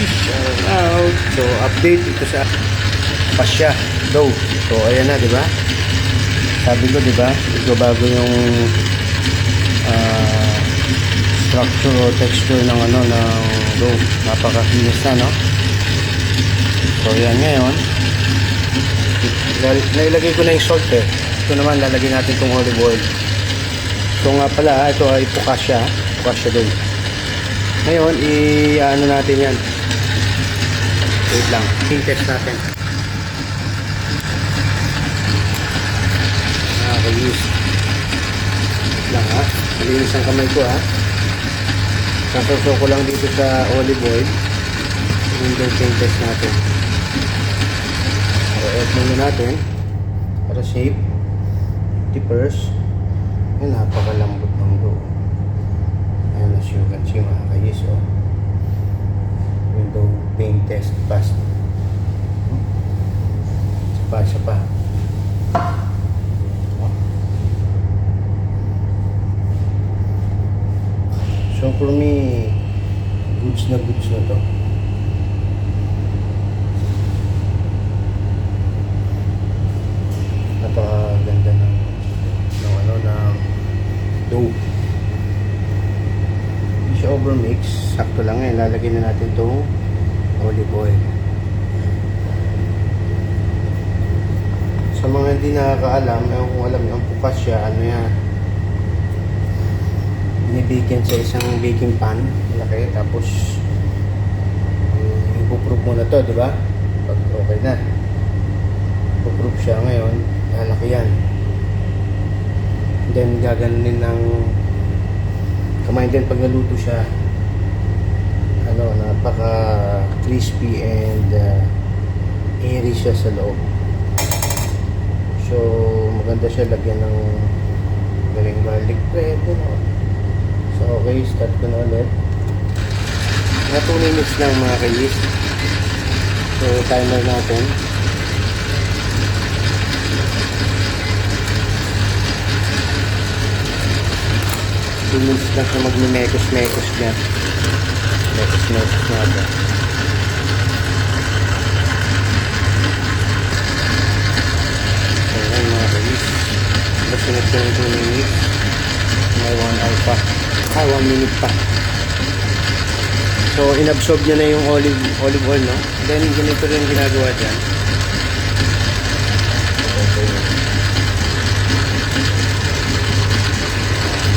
shout out. So, update ito sa Pasya daw. So, ayan na, di ba? Sabi ko, di ba? Ito bago yung structure o texture ng ano, ng dough. Napakakinis na, no? So, ayan ngayon. Nailagay ko na yung salt eh. Ito naman, lalagyan natin itong olive oil. So, nga pala, ito ay focaccia dough. Ngayon, i-ano natin yan. Wait lang. Test natin. Nakakayos. Wait lang ha. Malinis ang kamay ko ha. Sasaw ko lang dito sa olive oil. Yung test natin. So, add muna natin. Para shape. Tippers. Ay, napakalambot ng dough. Ayan, as you can see mga kayis, oh. Window paint test passed. Isa pa. Oh. So for me, goods na to. Napakaganda ng dough. Siya overmix, sakto lang eh. Lalagyan na natin itong olive oil. Sa mga hindi nakakaalam, kung alam nyo, ang focaccia, ano yan, binibikin sa isang baking pan, malaki, tapos ipuproof mo na to, di ba? Pag okay na, ipuproof siya ngayon, lalaki yan. Then gaganunin ng kamay din pag naluto siya, ano, napaka crispy and airy siya sa loob. So maganda siya lagyan ng galing garlic bread, you know. So okay, start ko na ulit. Mga 2 minutes lang mga kayis. So timer natin. 2 minutes lang siya magmimekos-mekos dyan. Mekos-mekos natin. So yan mga kayis. Masunod ko ng 2 minutes. May 1 hour pa. 1 minute pa. So inabsorb niya na yung olive oil, no? Then ganito rin ginagawa dyan. Okay.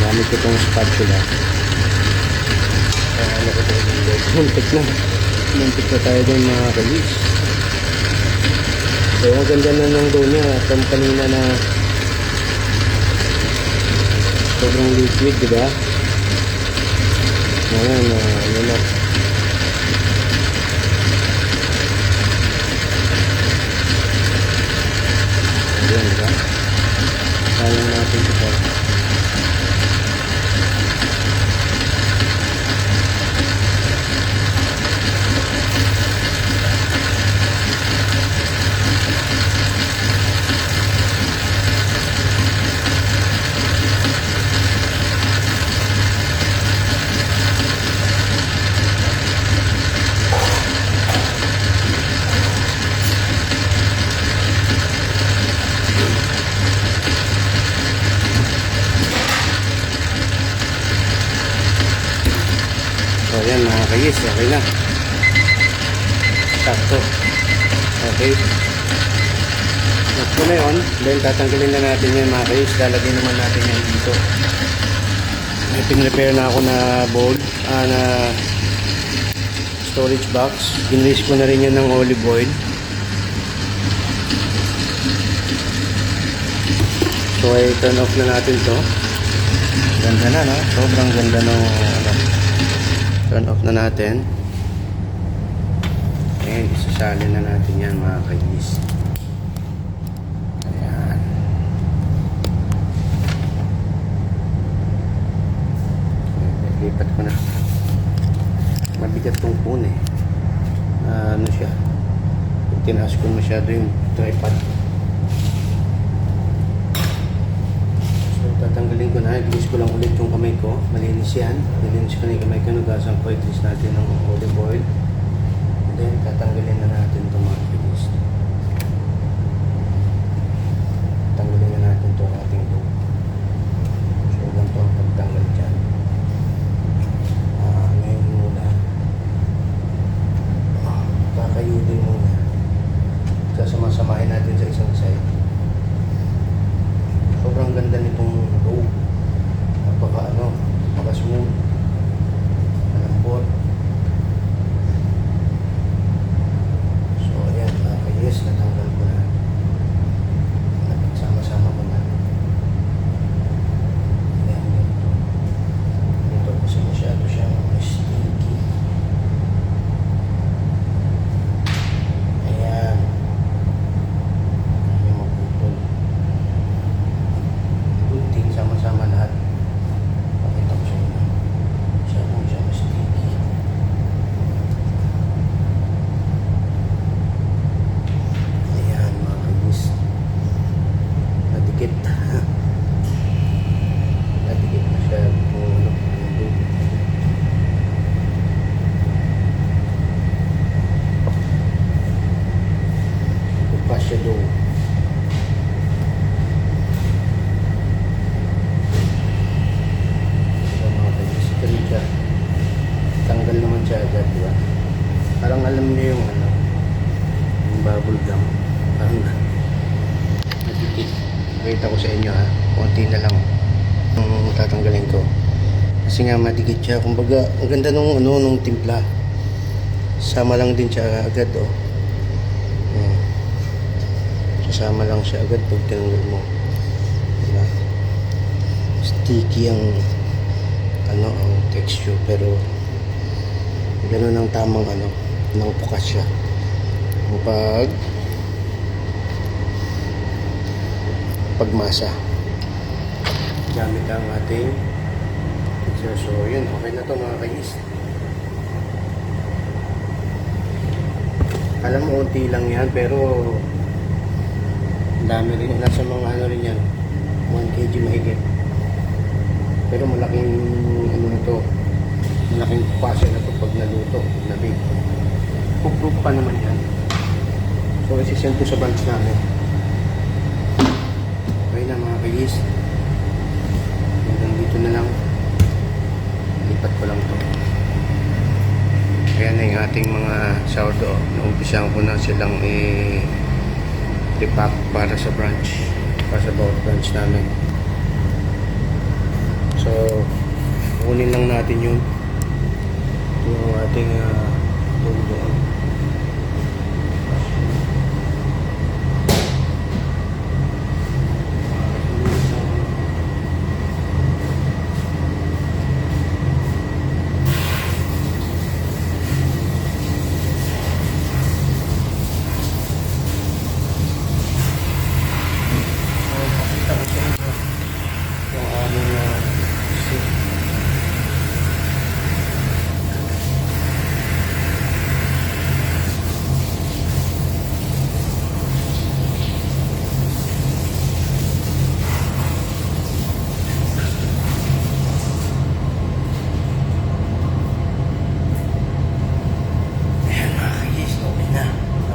Gamit ko itong spatula. Ano ko ito? Muntik na tayo din mga kalis. So ang ganda na ng dough niya. From kanina na sobrang liquid, diba? Ngayon, ano na. Ayan, diba? Sayang natin ito. So ayan mga kayis, okay na. Sakto. Okay. Sakto na yun. Then tatanggalin na natin yan mga kayis. Lalagyan naman natin yan dito. May pin-repair na ako na bowl, na storage box. Ginris ko na rin yan ng olive oil. So ay turn off na natin to. Ganda na, no? Sobrang ganda ng ano. Turn off na natin. Ayan, isasalin na natin yan mga kayis. Ayan. Lipat ko na. Mabigat tong phone eh. Ano siya? Pag tinaas ko masyado yung tripod. Tatanggalin ko na, gilis ko lang ulit yung kamay ko. Malinis yan. Malinis ko na yung kamay ko. Nugasan ko, i-twist natin ng olive oil. Then, tatanggalin na natin itong mga pinis. Tanggalin na natin itong ating loop. So, ganito ang pagtanggal dyan. Ngayon muna. Kakayudin muna. Sasama-samahin natin sa isang side. Sobrang ganda nitong loop. Napaka-smooth. Malambot. So, ayan. Yes, natanggal ko na. Sama-sama ko na. Ayan, ganito. Ito kasi masyado siyang sticky. Ayan. May maputol. Good thing, sama-sama lahat. Pakita ko sa inyo. Masyadong siyang sticky. Ayan, mga kainis. Nadikit. Nadikit na siya. Pa siya doon. So, mga kainis. Siya. Tanggal naman siya agad, di ba? Parang alam niyo yung yung bubble gum. Parang nadikit. Pakita ko sa inyo ha. Konti na lang yung tatanggalin ko. Kasi nga madikit siya. Kumbaga, ang ganda nung timpla. Sama lang din siya agad, oh. Sasama lang siya agad pag tinanggal mo. Diba? Sticky ang ang texture, pero gano'n ang tamang ng pukas siya. Pagmasa. Gamit ang ating picture. So, yun. Okay na to mga kainis. Alam mo, unti lang yan, pero dami rin. Nasa mga rin yan. 1 kg mahigit. Pero malaking malaking pasa na to pag naluto. Nabig. Cook pa naman yan. So, isisend ko sa branch namin. Okay na mga kainis. Hanggang dito na lang. Lipat ko lang to. Ayan na yung ating mga sourdough. Naumpisahan ko na silang repack para sa branch. Para sa bawat branch namin. So, kunin lang natin yung ating doon.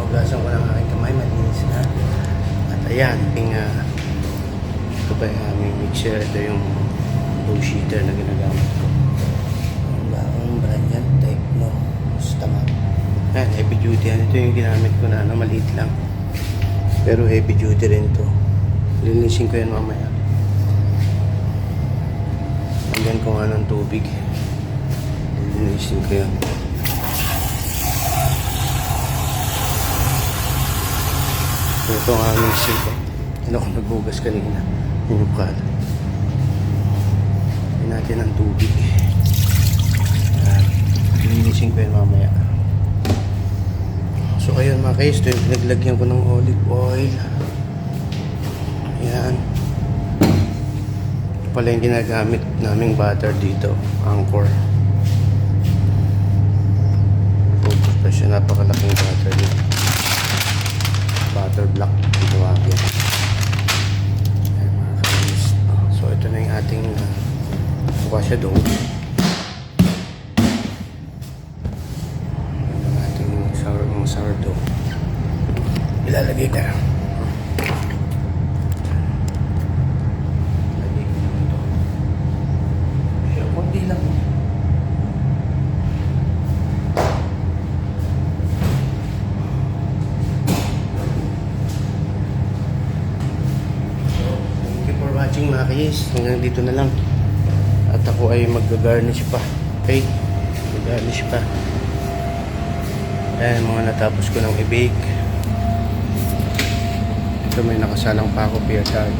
Hugasan ko ng aking kamay, malinis na. At ayan, ito pa yung aming mixer. Ito yung dough sheeter na ginagamit ko. Ang bagong brand yan, Tecno. Tama. Ayan, heavy duty yan. Ito yung ginamit ko na maliit lang. Pero heavy duty rin to. Linisin ko yan mamaya. Lagyan ko nga ng tubig. Linisin ko yan. Ito ang aming siko. Ano kung nagbugas kanina. Yung kalat. Lagyan natin ang tubig. Linisin ko yan mamaya. So ayun mga guys, ito yung pinaglagyan ko ng olive oil. Ayan. Ito pala yung ginagamit naming butter dito. Anchor. Focus pa siya. Napakalaking butter dito. Butter block tinawagin. Ayan mga kainis. So ito na yung ating kwasya dough. Ito ang ating sour ng sourdough. Ilalagay ka. Lagay ko dito. Siya, konti lang. Thank you for watching mga kayis. Hanggang dito na lang. At ako ay mag-garnish pa. Okay? Mag-garnish pa. Ayan, mga natapos ko ng i-bake. Ito may nakasalang pa ako beer tart.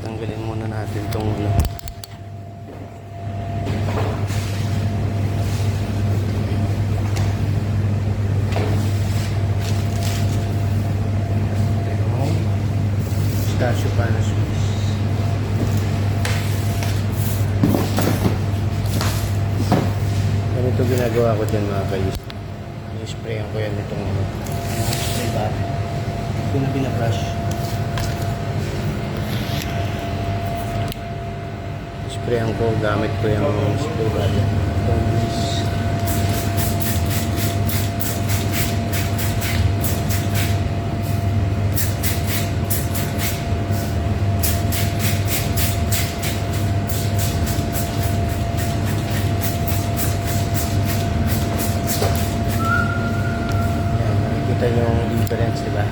Tanggalin muna natin itong ano. Pistachio panas Swiss. Ganito ginagawa ko dyan mga kayis. I-sprayan ko yan itong spray bar. Ito na binabrush. Sprayan ko gamit ko yung spray bar. Itong grease. Ito yung difference, diba?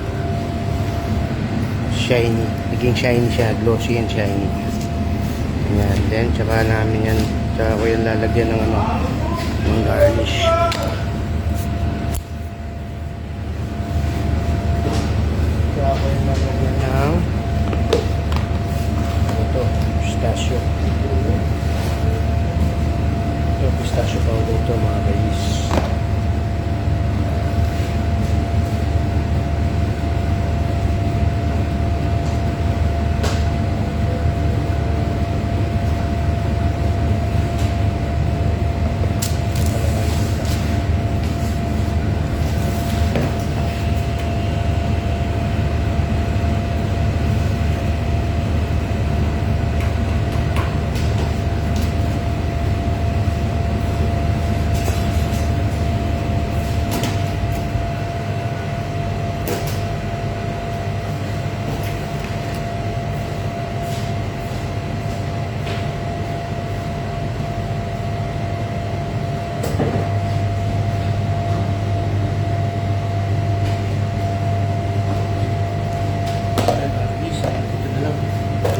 Shiny. Naging shiny siya. Glossy and shiny. Ayan. Then, tsaka namin yan. Tsaka ko yung lalagyan ng ano, ng garnish. Tsaka ko yung lalagyan ng ito, pistachio. Ito, pistachio powder ito, mga guys.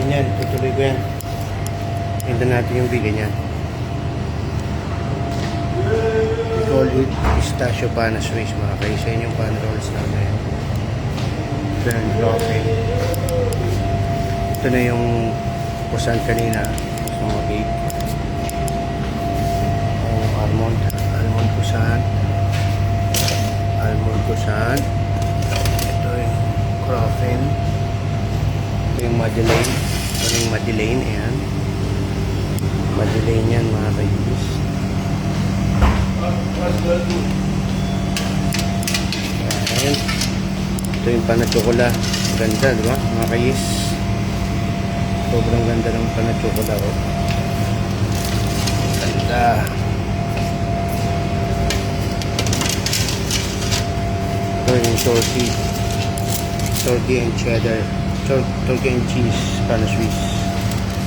Ganyan, tutuloy ko yan. Hindan natin yung bigay niya. We call it pistachio panas Swiss, mga kaysa. Yun yung pan rolls namin. Ito yung coffee. Ito na yung kusan kanina. Gusto mo bake. Yung almond. Almond kusan. Almond kusan. Ito yung croffin. Ito yung Madeleine. Ito yung Madeleine. Ayan. Madeleine yan, mga kayis. Ayan. Ito yung panatsokola. Ganda, di ba? Mga kayis. Sobrang ganda ng panatsokola. Oh. Ganda. Ito yung turkey. Turkey and cheddar. Turkey and cheese panas Swiss.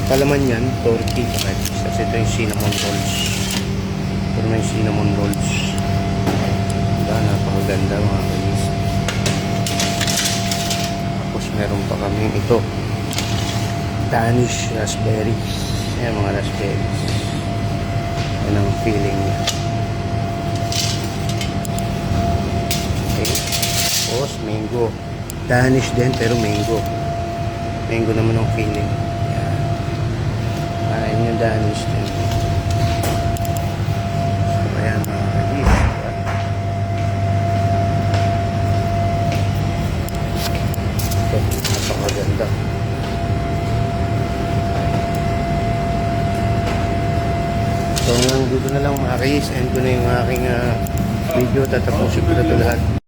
Palaman yan, turkey. Kasi ito yung cinnamon rolls. Ito naman yung cinnamon rolls. Diba? Napakaganda mga kayis. Tapos meron pa kami ito. Danish raspberries. Ayan mga raspberries. Yan ang feeling niya. Okay. Tapos mango. Danish din pero mango. Mango naman ang feeling. Yan. Ayan yung Danish din. So, ayan mga kagis. Ito, napakaganda. So, hanggang dito na lang mga kagis. End ko na yung aking video. Tatapusin ko na ito lahat.